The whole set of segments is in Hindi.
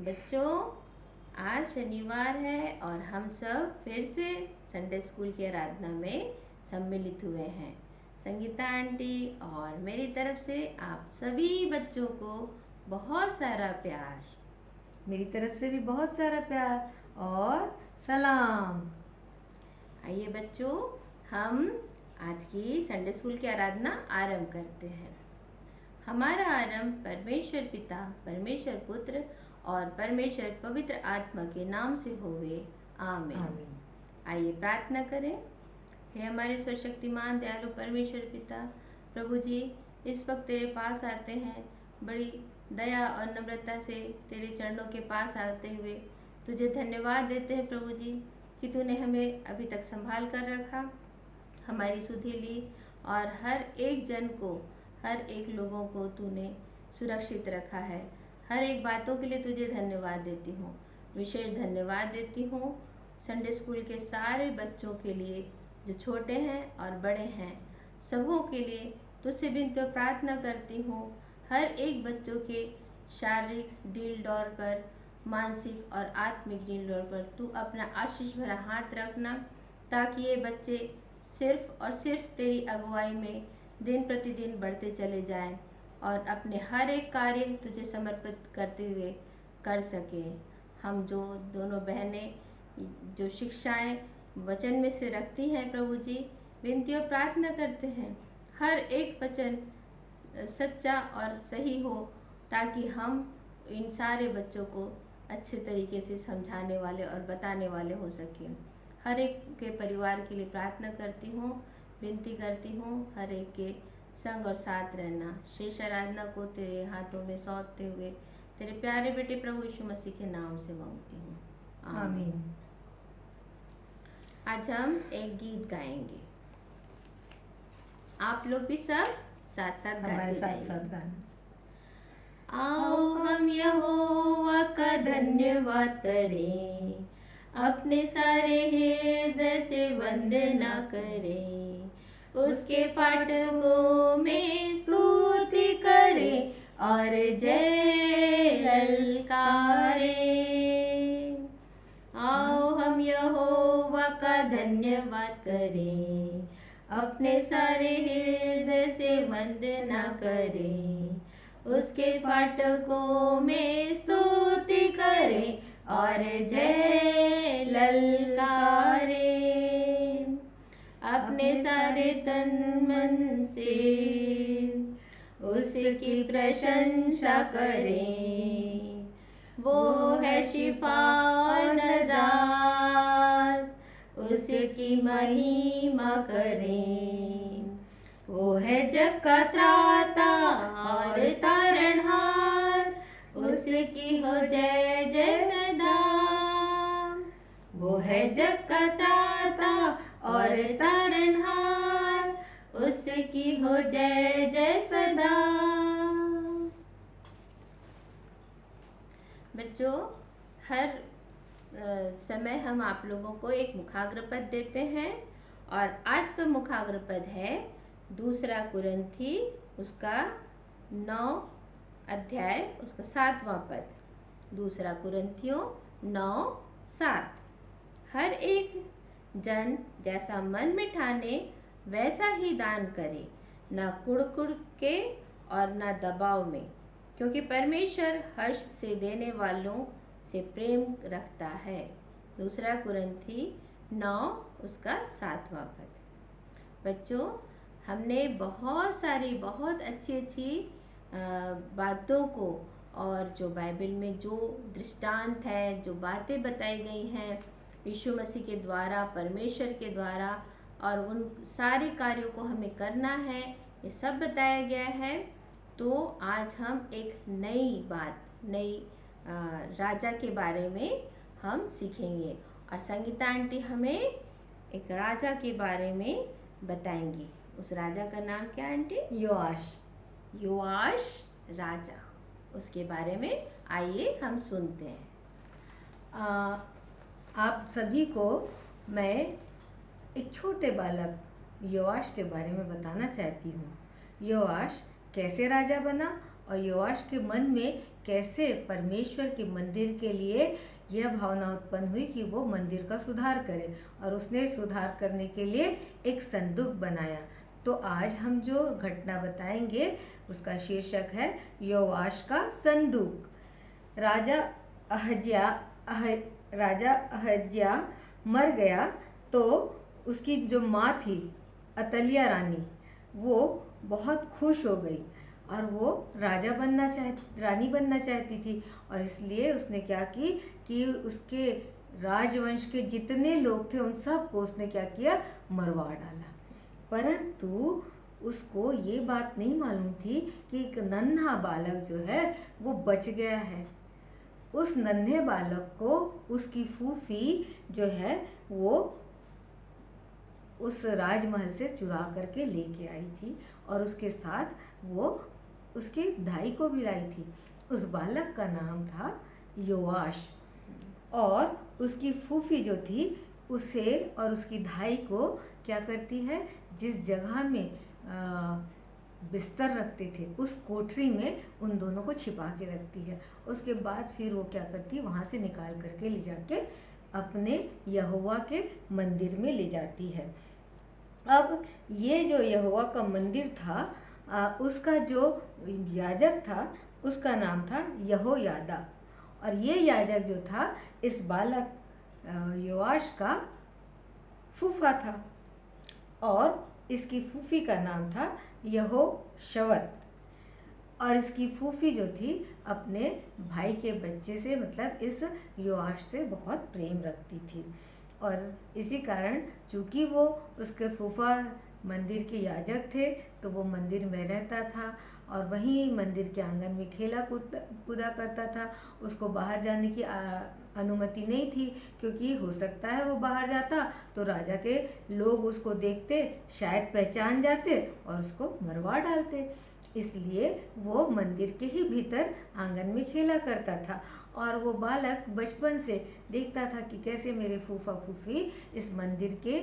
बच्चों, आज शनिवार है और हम सब फिर से संडे स्कूल की आराधना में सम्मिलित हुए हैं। संगीता आंटी और मेरी तरफ से आप सभी बच्चों को बहुत सारा प्यार। मेरी तरफ से भी बहुत सारा प्यार और सलाम। आइए बच्चों, हम आज की संडे स्कूल की आराधना आरंभ करते हैं। हमारा आरंभ परमेश्वर पिता, परमेश्वर पुत्र और परमेश्वर पवित्र आत्मा के नाम से होवे। आमीन। आइए प्रार्थना करें। हे हमारे सर्वशक्तिमान दयालु परमेश्वर पिता, प्रभु जी, इस वक्त तेरे पास आते हैं, बड़ी दया और नम्रता से तेरे चरणों के पास आते हुए तुझे धन्यवाद देते हैं प्रभु जी कि तूने हमें अभी तक संभाल कर रखा, हमारी सुधि ली और हर एक जन को, हर एक लोगों को तूने सुरक्षित रखा है। हर एक बातों के लिए तुझे धन्यवाद देती हूँ। विशेष धन्यवाद देती हूँ संडे स्कूल के सारे बच्चों के लिए, जो छोटे हैं और बड़े हैं, सबों के लिए तुझसे विनती और प्रार्थना करती हूँ। हर एक बच्चों के शारीरिक डील डौर पर, मानसिक और आत्मिक डील डौर पर तू अपना आशीष भरा हाथ रखना, ताकि ये बच्चे सिर्फ और सिर्फ तेरी अगुवाई में दिन प्रतिदिन बढ़ते चले जाएं और अपने हर एक कार्य तुझे समर्पित करते हुए कर सकें। हम जो दोनों बहनें जो शिक्षाएं वचन में से रखती हैं प्रभु जी, विनती और प्रार्थना करते हैं हर एक वचन सच्चा और सही हो, ताकि हम इन सारे बच्चों को अच्छे तरीके से समझाने वाले और बताने वाले हो सकें। हर एक के परिवार के लिए प्रार्थना करती हूँ, विनती करती हूँ, हर एक के संग और साथ रहना। शेष आराधना को तेरे हाथों में सौंपते हुए तेरे प्यारे बेटे प्रभु यीशु मसीह के नाम से मांगती हूँ, आमीन। आज हम एक गीत गाएंगे, आप लोग भी सब साथ साथ हमारे साथ गाना। गाना। आओ हम यहोवा का धन्यवाद करें, अपने सारे हृदय से वंदना करें, उसके फाटकों में स्तुति करें और जय ललकारें। आओ हम यहोवा का धन्यवाद करें, अपने सारे हृदय से वंदना करें, उसके फाटकों में स्तुति करें और जय ललकारें। अपने सारे तन मन से उसकी प्रशंसा करें, वो है शिफा और नजात, उसकी महिमा करें। वो है जग का त्राता और तारणहार, उसकी हो जय जय सदा। वो है जग का त्राता और तारणहार, उसकी हो जय जय सदा। बच्चों, हर समय हम आप लोगों को एक मुखाग्र पद देते हैं और आज का मुखाग्र पद है 2 कुरिन्थी उसका 9 अध्याय उसका 7वां पद। 2 कुरिन्थियों 9:7। हर एक जन जैसा मन में ठाने वैसा ही दान करे, न कुड़ के और न दबाव में, क्योंकि परमेश्वर हर्ष से देने वालों से प्रेम रखता है। 2 कुरिन्थी 9 उसका 7वां पद। बच्चों, हमने बहुत सारी बहुत अच्छी बातों को, और जो बाइबल में जो दृष्टांत है, जो बातें बताई गई हैं यीशु मसीह के द्वारा, परमेश्वर के द्वारा, और उन सारे कार्यों को हमें करना है, ये सब बताया गया है। तो आज हम एक नई बात, नई राजा के बारे में हम सीखेंगे और संगीता आंटी हमें एक राजा के बारे में बताएंगी। उस राजा का नाम क्या आंटी? योआश। योआश राजा, उसके बारे में आइए हम सुनते हैं। आप सभी को मैं एक छोटे बालक योआश के बारे में बताना चाहती हूँ। योआश कैसे राजा बना और योआश के मन में कैसे परमेश्वर के मंदिर के लिए यह भावना उत्पन्न हुई कि वो मंदिर का सुधार करे, और उसने सुधार करने के लिए एक संदूक बनाया। तो आज हम जो घटना बताएंगे उसका शीर्षक है योआश का संदूक। राजा अहज्या मर गया तो उसकी जो माँ थी अतलिया रानी, वो बहुत खुश हो गई और वो रानी बनना चाहती थी। और इसलिए उसने क्या की कि उसके राजवंश के जितने लोग थे उन सबको उसने क्या किया, मरवा डाला। परंतु उसको ये बात नहीं मालूम थी कि एक नन्हा बालक जो है वो बच गया है। उस नन्हे बालक को उसकी फूफी जो है वो उस राजमहल से चुरा करके लेके आई थी, और उसके साथ वो उसके दाई को भी लाई थी। उस बालक का नाम था योआश, और उसकी फूफी जो थी उसे और उसकी धाई को क्या करती है, जिस जगह में बिस्तर रखते थे उस कोठरी में उन दोनों को छिपा के रखती है। उसके बाद फिर वो क्या करती है, वहाँ से निकाल करके ले जाके अपने यहोवा के मंदिर में ले जाती है। अब ये जो यहोवा का मंदिर था, उसका जो याजक था उसका नाम था यहोयादा, और ये याजक जो था इस बालक योआश का फूफा था, और इसकी फूफी का नाम था यहोशवत। और इसकी फूफी जो थी अपने भाई के बच्चे से, मतलब इस योआश से बहुत प्रेम रखती थी। और इसी कारण चूँकि वो उसके फूफा मंदिर के याजक थे तो वो मंदिर में रहता था और वहीं मंदिर के आंगन में खेला कूदा करता था। उसको बाहर जाने की अनुमति नहीं थी, क्योंकि हो सकता है वो बाहर जाता तो राजा के लोग उसको देखते, शायद पहचान जाते और उसको मरवा डालते। इसलिए वो मंदिर के ही भीतर आंगन में खेला करता था, और वो बालक बचपन से देखता था कि कैसे मेरे फूफा फूफी इस मंदिर के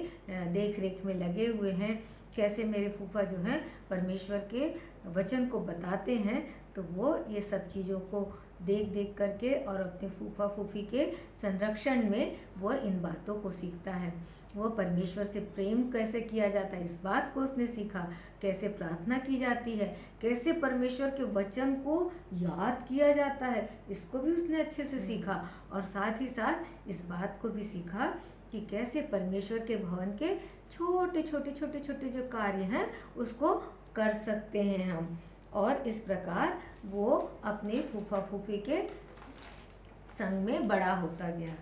देख रेख में लगे हुए हैं, कैसे मेरे फूफा जो हैं परमेश्वर के वचन को बताते हैं। तो वो ये सब चीज़ों को देख देख करके और अपने फूफा फूफी के संरक्षण में वो इन बातों को सीखता है। वो परमेश्वर से प्रेम कैसे किया जाता है इस बात को उसने सीखा, कैसे प्रार्थना की जाती है, कैसे परमेश्वर के वचन को याद किया जाता है, इसको भी उसने अच्छे से सीखा। और साथ ही साथ इस बात को भी सीखा कि कैसे परमेश्वर के भवन के छोटे छोटे छोटे छोटे जो कार्य हैं उसको कर सकते हैं हम। और इस प्रकार वो अपने फूफा फूफी के संग में बड़ा होता गया।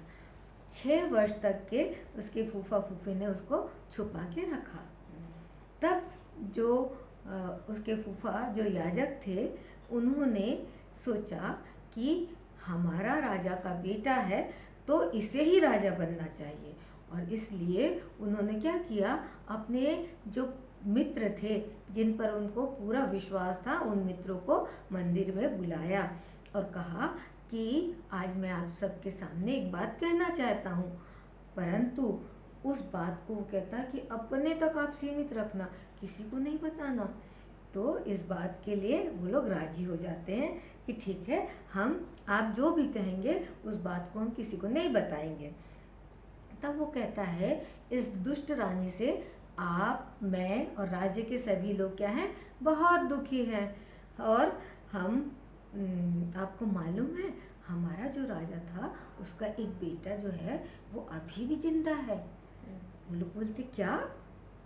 6 वर्ष तक के उसके फूफा फूफी ने उसको छुपा के रखा। तब जो उसके फूफा जो याजक थे उन्होंने सोचा कि हमारा राजा का बेटा है तो इसे ही राजा बनना चाहिए, और इसलिए उन्होंने क्या किया, अपने जो मित्र थे जिन पर उनको पूरा विश्वास था उन मित्रों को मंदिर में बुलाया और कहा कि आज मैं आप सबके सामने एक बात कहना चाहता हूँ, परंतु उस बात को वो कहता कि अपने तक आप सीमित रखना, किसी को नहीं बताना। तो इस बात के लिए वो लोग राजी हो जाते हैं कि ठीक है, हम आप जो भी कहेंगे उस बात को हम किसी को नहीं बताएंगे। तब वो कहता है, इस दुष्ट रानी से आप, मैं और राज्य के सभी लोग क्या हैं, बहुत दुखी हैं। और हम आपको मालूम है हमारा जो राजा था उसका एक बेटा जो है वो अभी भी जिंदा है। वो लोग बोलते क्या,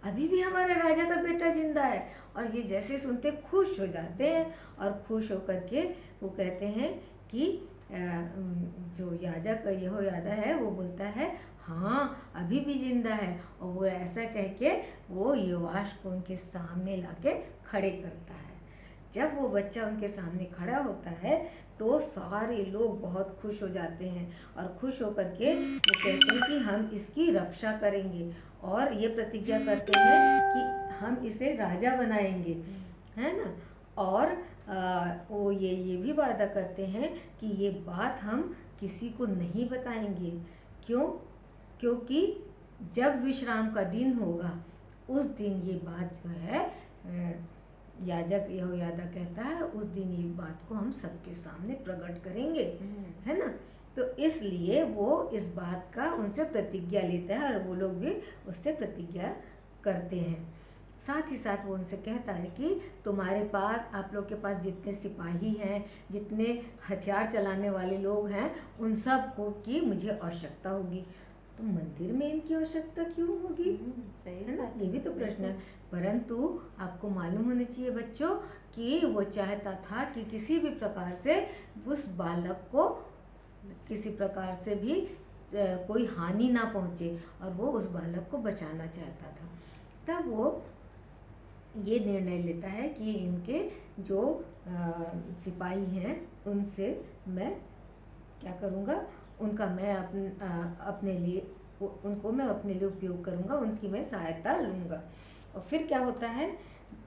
अभी भी हमारा राजा का बेटा जिंदा है? और ये जैसे सुनते खुश हो जाते हैं, और खुश होकर के वो कहते हैं कि जो याजक यहोयादा है वो बोलता है हाँ अभी भी जिंदा है। और वो ऐसा कह के वो योआश को उनके सामने लाके खड़े करता है। जब वो बच्चा उनके सामने खड़ा होता है तो सारे लोग बहुत खुश हो जाते हैं, और खुश होकर के वो कहते हैं कि हम इसकी रक्षा करेंगे, और ये प्रतिज्ञा करते हैं कि हम इसे राजा बनाएंगे, है ना। और वो ये भी वादा करते हैं कि ये बात हम किसी को नहीं बताएंगे। क्यों? क्योंकि जब विश्राम का दिन होगा उस दिन ये बात जो है याजक यहोयादा कहता है उस दिन ये बात को हम सबके सामने प्रकट करेंगे, है ना। तो इसलिए वो इस बात का उनसे प्रतिज्ञा लेता है और वो लोग भी उससे प्रतिज्ञा करते हैं। साथ ही साथ वो उनसे कहता है कि तुम्हारे पास, आप लोग के पास जितने सिपाही हैं, जितने हथियार चलाने वाले लोग हैं, उन सब को की मुझे आवश्यकता होगी। तो मंदिर में इनकी आवश्यकता क्यों होगी, है ना, ये भी तो प्रश्न है। परंतु आपको मालूम होना चाहिए बच्चों कि वो चाहता था कि किसी भी प्रकार से उस बालक को किसी प्रकार से भी कोई हानि ना पहुँचे, और वो उस बालक को बचाना चाहता था। तब वो ये निर्णय लेता है कि इनके जो सिपाही हैं उनसे मैं क्या करूँगा, उनका मैं अपने लिए उनको मैं अपने लिए उपयोग करूँगा, उनकी मैं सहायता लूँगा। और फिर क्या होता है,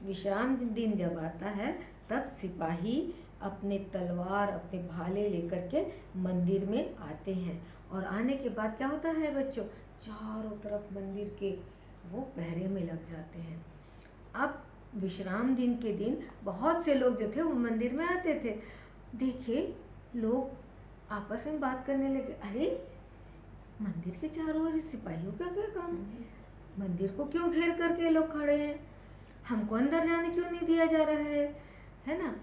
विश्राम दिन जब आता है तब सिपाही अपने तलवार, अपने भाले लेकर के मंदिर में आते हैं। और आने के बाद क्या होता है बच्चों, चारों तरफ मंदिर के वो पहरे में लग जाते हैं। अब विश्राम दिन के दिन बहुत से लोग जो थे वो मंदिर में आते थे। देखिए लोग आपस में बात करने लगे, अरे मंदिर के चारों ओर सिपाहियों का क्या काम, मंदिर को क्यों घेर करके लोग खड़े हैं, हमको अंदर जाने क्यों नहीं दिया जा रहा है ना।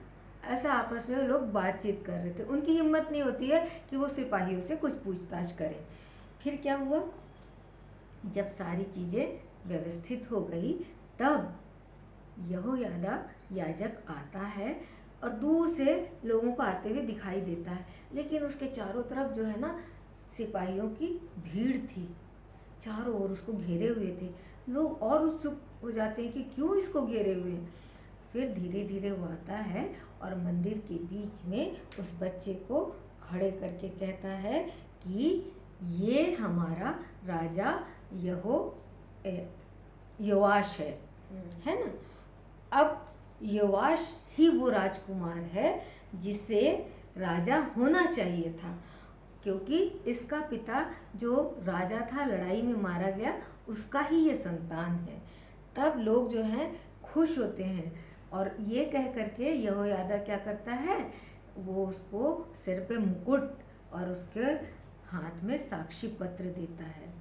ऐसा आपस में लोग बातचीत कर रहे थे। उनकी हिम्मत नहीं होती है कि वो सिपाहियों से कुछ पूछताछ करें। फिर क्या हुआ, जब सारी चीज़ें व्यवस्थित हो गई तब यहोयादा याजक आता है और दूर से लोगों को आते हुए दिखाई देता है, लेकिन उसके चारों तरफ जो है ना सिपाहियों की भीड़ थी, चारों ओर उसको घेरे हुए थे। लोग और उत्सुक हो जाते हैं कि क्यों इसको घेरे हुए हैं। फिर धीरे धीरे वो आता है और मंदिर के बीच में उस बच्चे को खड़े करके कहता है कि ये हमारा राजा योआश है ना। अब योआश ही वो राजकुमार है जिसे राजा होना चाहिए था, क्योंकि इसका पिता जो राजा था लड़ाई में मारा गया, उसका ही ये संतान है। तब लोग जो हैं खुश होते हैं और ये कह करके यहोयादा क्या करता है, वो उसको सिर पे मुकुट और उसके हाथ में साक्षी पत्र देता है।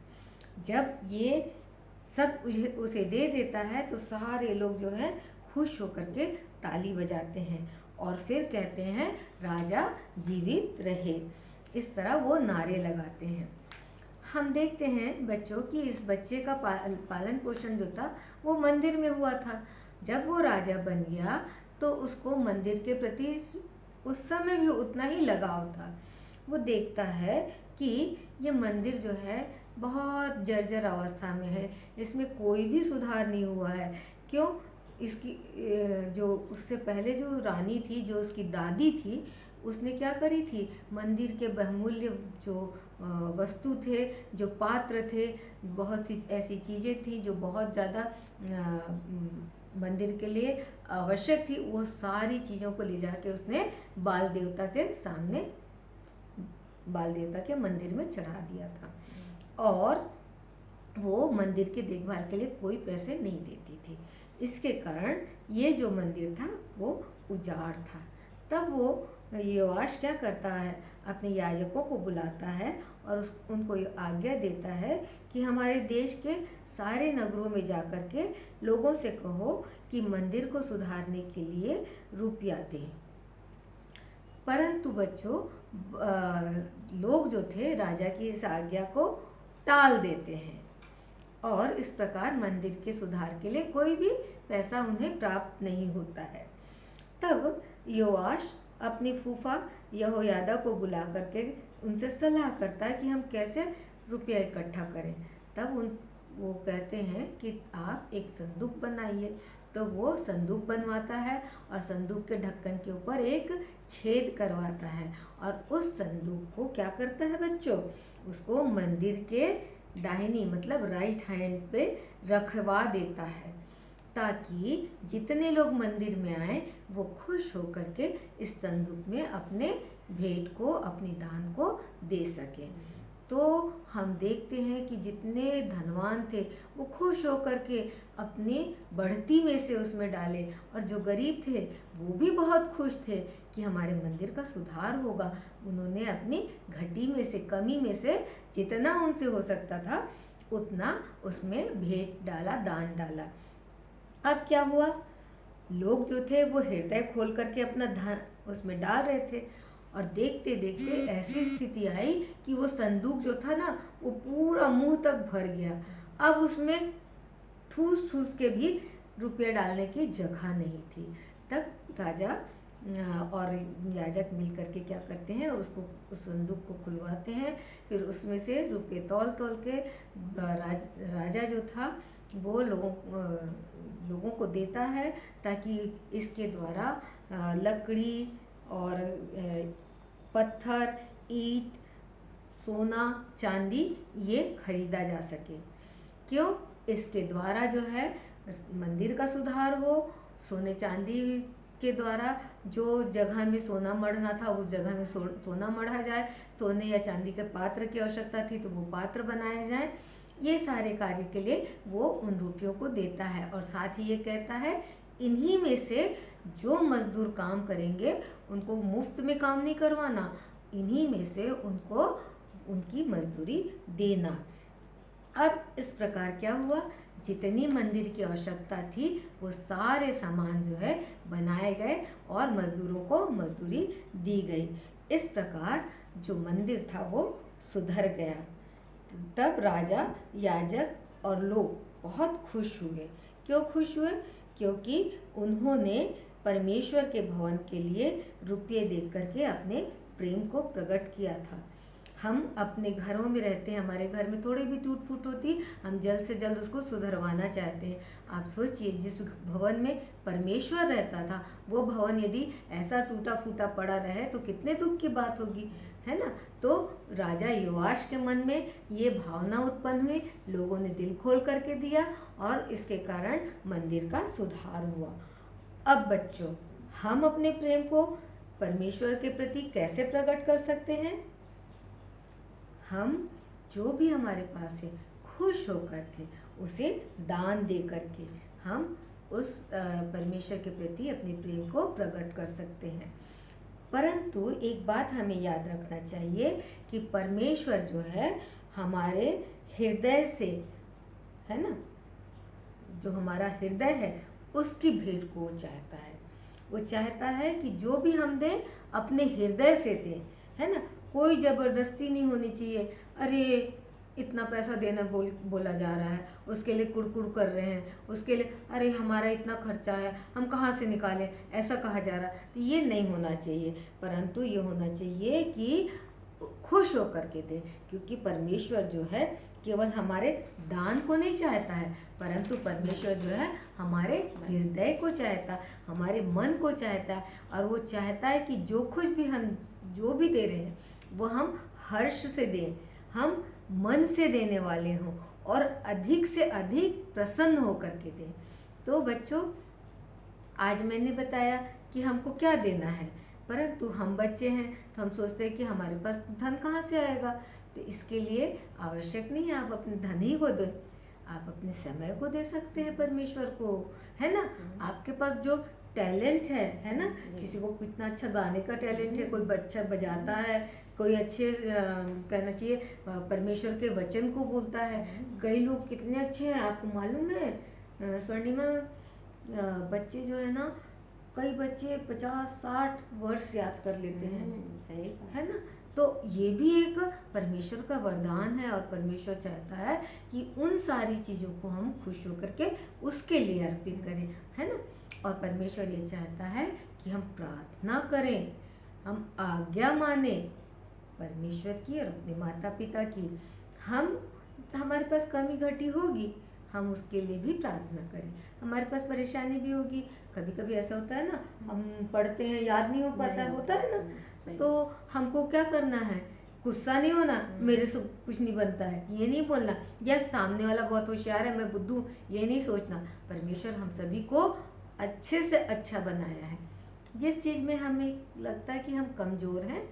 जब ये सब उसे दे देता है तो सारे लोग जो हैं खुश होकर के ताली बजाते हैं और फिर कहते हैं राजा जीवित रहे। इस तरह वो नारे लगाते हैं। हम देखते हैं बच्चों कि इस बच्चे का पालन पोषण जो था वो मंदिर में हुआ था। जब वो राजा बन गया तो उसको मंदिर के प्रति उस समय भी उतना ही लगाव था। वो देखता है कि ये मंदिर जो है बहुत जर्जर अवस्था में है, इसमें कोई भी सुधार नहीं हुआ है। क्यों, इसकी जो उससे पहले जो रानी थी, जो उसकी दादी थी, उसने क्या करी थी, मंदिर के बहुमूल्य जो वस्तु थे, जो पात्र थे, बहुत सी ऐसी चीज़ें थी जो बहुत ज़्यादा मंदिर के लिए आवश्यक थी, वो सारी चीज़ों को ले जाके उसने बाल देवता के सामने, बाल देवता के मंदिर में चढ़ा दिया था। और वो मंदिर की देखभाल के लिए कोई पैसे नहीं देती थी। इसके कारण ये जो मंदिर था वो उजाड़ था। तब वो योआश क्या करता है, अपने याजकों को बुलाता है और उनको आज्ञा देता है कि हमारे देश के सारे नगरों में जाकर के लोगों से कहो कि मंदिर को सुधारने के लिए रुपया दें। परंतु बच्चों लोग जो थे राजा की इस आज्ञा को टाल देते हैं और इस प्रकार मंदिर के सुधार के लिए कोई भी पैसा उन्हें प्राप्त नहीं होता है। तब योआश अपनी फूफा यहोयादा को बुला करके उनसे सलाह करता है कि हम कैसे रुपया इकट्ठा करें। तब वो कहते हैं कि आप एक संदूक बनाइए। तो वो संदूक बनवाता है और संदूक के ढक्कन के ऊपर एक छेद करवाता है और उस संदूक को क्या करता है बच्चों, उसको मंदिर के दाहिनी मतलब राइट हैंड पे रखवा देता है, ताकि जितने लोग मंदिर में आए वो खुश होकर के इस संदूक में अपने भेंट को, अपनी दान को दे सकें। तो हम देखते हैं कि जितने धनवान थे वो खुश होकर के अपनी बढ़ती में से उसमें डाले, और जो गरीब थे वो भी बहुत खुश थे कि हमारे मंदिर का सुधार होगा। उन्होंने अपनी घटी में से, कमी में से जितना उनसे हो सकता था उतना उसमें भेंट डाला, दान डाला। अब क्या हुआ, लोग जो थे वो हृदय खोल करके अपना धन उसमें डाल रहे थे, और देखते देखते ऐसी स्थिति आई कि वो संदूक जो था ना वो पूरा मुंह तक भर गया। अब उसमें ठूस ठूस के भी रुपये डालने की जगह नहीं थी। तब राजा और याजक मिल करके क्या करते हैं, उसको, उस संदूक को खुलवाते हैं। फिर उसमें से रुपये तौल तौल के राजा जो था वो लोगों को देता है, ताकि इसके द्वारा लकड़ी और पत्थर, ईंट, सोना, चांदी ये खरीदा जा सके। क्यों? इसके द्वारा जो है मंदिर का सुधार हो, सोने चांदी के द्वारा जो जगह में सोना मढ़ना था उस जगह में सोना मढ़ा जाए, सोने या चांदी के पात्र की आवश्यकता थी तो वो पात्र बनाए जाए। ये सारे कार्य के लिए वो उन रुपयों को देता है, और साथ ही ये कहता है इन्हीं में से जो मजदूर काम करेंगे उनको मुफ्त में काम नहीं करवाना, इन्हीं में से उनको उनकी मजदूरी देना। अब इस प्रकार क्या हुआ, जितनी मंदिर की आवश्यकता थी वो सारे सामान जो है बनाए गए और मजदूरों को मजदूरी दी गई। इस प्रकार जो मंदिर था वो सुधर गया। तब राजा, याजक और लोग बहुत खुश हुए। क्यों खुश हुए? क्योंकि उन्होंने परमेश्वर के भवन के लिए रुपये दे करके अपने प्रेम को प्रकट किया था। हम अपने घरों में रहते हैं, हमारे घर में थोड़ी भी टूट फूट होती, हम जल्द से जल्द उसको सुधरवाना चाहते हैं। आप सोचिए, जिस भवन में परमेश्वर रहता था वो भवन यदि ऐसा टूटा फूटा पड़ा रहे तो कितने दुख की बात होगी, है ना। तो राजा योआश के मन में ये भावना उत्पन्न हुई, लोगों ने दिल खोल करके दिया और इसके कारण मंदिर का सुधार हुआ। अब बच्चों, हम अपने प्रेम को परमेश्वर के प्रति कैसे प्रकट कर सकते हैं? हम जो भी हमारे पास है खुश होकर के उसे दान दे करके हम उस परमेश्वर के प्रति अपने प्रेम को प्रकट कर सकते हैं। परंतु एक बात हमें याद रखना चाहिए कि परमेश्वर जो है हमारे हृदय से, है ना, जो हमारा हृदय है उसकी भेंट को वो चाहता है। वो चाहता है कि जो भी हम दें अपने हृदय से दें, है ना। कोई ज़बरदस्ती नहीं होनी चाहिए। अरे इतना पैसा देना बोला जा रहा है, उसके लिए कुड़कुड़ कर रहे हैं, उसके लिए अरे हमारा इतना खर्चा है हम कहाँ से निकालें, ऐसा कहा जा रहा है। तो ये नहीं होना चाहिए, परंतु ये होना चाहिए कि खुश होकर के दे, क्योंकि परमेश्वर जो है केवल हमारे दान को नहीं चाहता है, परंतु परमेश्वर जो है हमारे हृदय को चाहता है, हमारे मन को चाहता है। और वो चाहता है कि जो कुछ भी हम जो भी दे रहे हैं वो हम हर्ष से दें, हम मन से देने वाले हों और अधिक से अधिक प्रसन्न होकर के दें। तो बच्चों, आज मैंने बताया कि हमको क्या देना है, परंतु हम बच्चे हैं तो हम सोचते हैं कि हमारे पास धन कहाँ से आएगा। तो इसके लिए आवश्यक नहीं है आप अपने धन ही को दें, आप अपने समय को दे सकते हैं परमेश्वर को, है ना। आपके पास जो टैलेंट है ना, किसी को कितना अच्छा गाने का टैलेंट है, कोई अच्छा बजाता है, कोई अच्छे कहना चाहिए परमेश्वर के वचन को बोलता है। कई लोग कितने अच्छे हैं, आपको मालूम है स्वर्णिमा, बच्चे जो है ना, कई बच्चे 50-60 वर्ष याद कर लेते हैं, सही है ना। तो ये भी एक परमेश्वर का वरदान है, और परमेश्वर चाहता है कि उन सारी चीज़ों को हम खुश होकर के उसके लिए अर्पित करें, है ना। और परमेश्वर ये चाहता है कि हम प्रार्थना करें, हम आज्ञा माने परमेश्वर की और अपने माता पिता की। हमारे पास कमी घटी होगी, हम उसके लिए भी प्रार्थना करें। हमारे पास परेशानी भी होगी, कभी कभी ऐसा होता है ना, हम पढ़ते हैं याद नहीं हो पाता, होता है ना। तो हमको क्या करना है, गुस्सा नहीं होना, मेरे से कुछ नहीं बनता है ये नहीं बोलना, या सामने वाला बहुत होशियार है मैं बुद्धू ये नहीं सोचना। परमेश्वर हम सभी को अच्छे से अच्छा बनाया है। जिस चीज़ में हमें लगता है कि हम कमज़ोर हैं,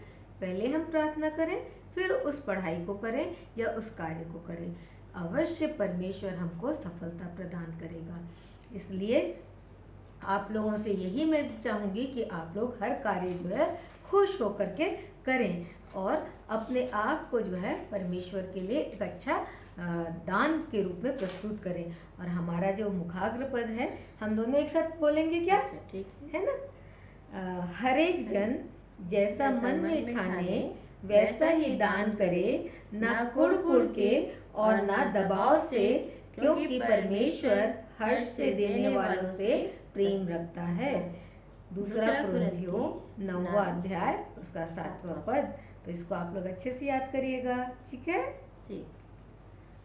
पहले हम प्रार्थना करें, फिर उस पढ़ाई को करें या उस कार्य को करें, अवश्य परमेश्वर हमको सफलता प्रदान करेगा। इसलिए आप लोगों से यही मैं चाहूँगी कि आप लोग हर कार्य जो है खुश होकर के करें और अपने आप को जो है परमेश्वर के लिए एक अच्छा दान के रूप में प्रस्तुत करें। और हमारा जो मुखाग्र पद है, हम दोनों एक साथ बोलेंगे क्या? ठीक है ना? हर एक जन जैसा मन में ठाने वैसा ही दान करे, ना कुड़ के और ना दबाव से, क्योंकि परमेश्वर हर्ष से देने वालों से प्रेम रखता है। दूसरा कुरिन्थियों 9वां अध्याय उसका 7वां पद। तो इसको आप लोग अच्छे से याद करिएगा, ठीक है? ठीक।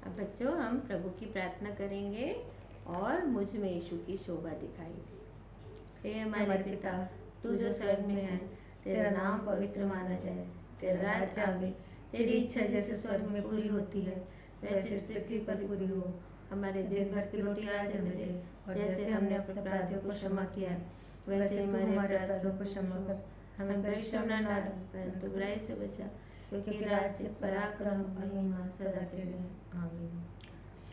अब बच्चों हम प्रभु की प्रार्थना करेंगे और मुझ में यीशु की शोभा दिखाई दी। हे हमारे पिता, तू जो स्वर्ग में है, तेरा नाम पवित्र माना जाए, तेरा राज्य आवे, तेरी इच्छा जैसे स्वर्ग में पूरी होती है वैसे इस पृथ्वी पर पूरी हो। हमारे दिन भर की रोटी आज हमें दे, और जैसे हमने अपने अपराधियों को क्षमा किया वैसे हमारे अपराधों को क्षमा कर। हमें परीक्षा में न डाल, परंतु बुराई से बचा, क्योंकि राज्य, पराक्रम और महिमा सदा तेरे हैं। आमीन।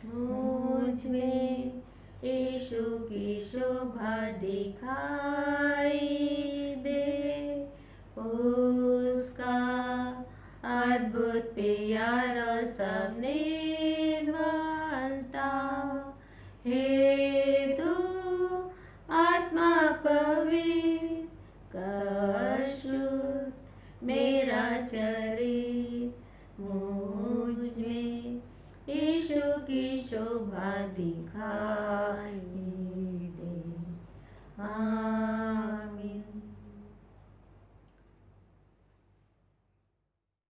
मुझ में यीशु की शोभा दिखाई दे, उसका अद्भुत प्यार और सब निर्मलता। हे तू आत्मा पवित्र कर शुद्ध मेरा चरित्र, मुझ में यीशु की शोभा दिखाई दे। आमीन।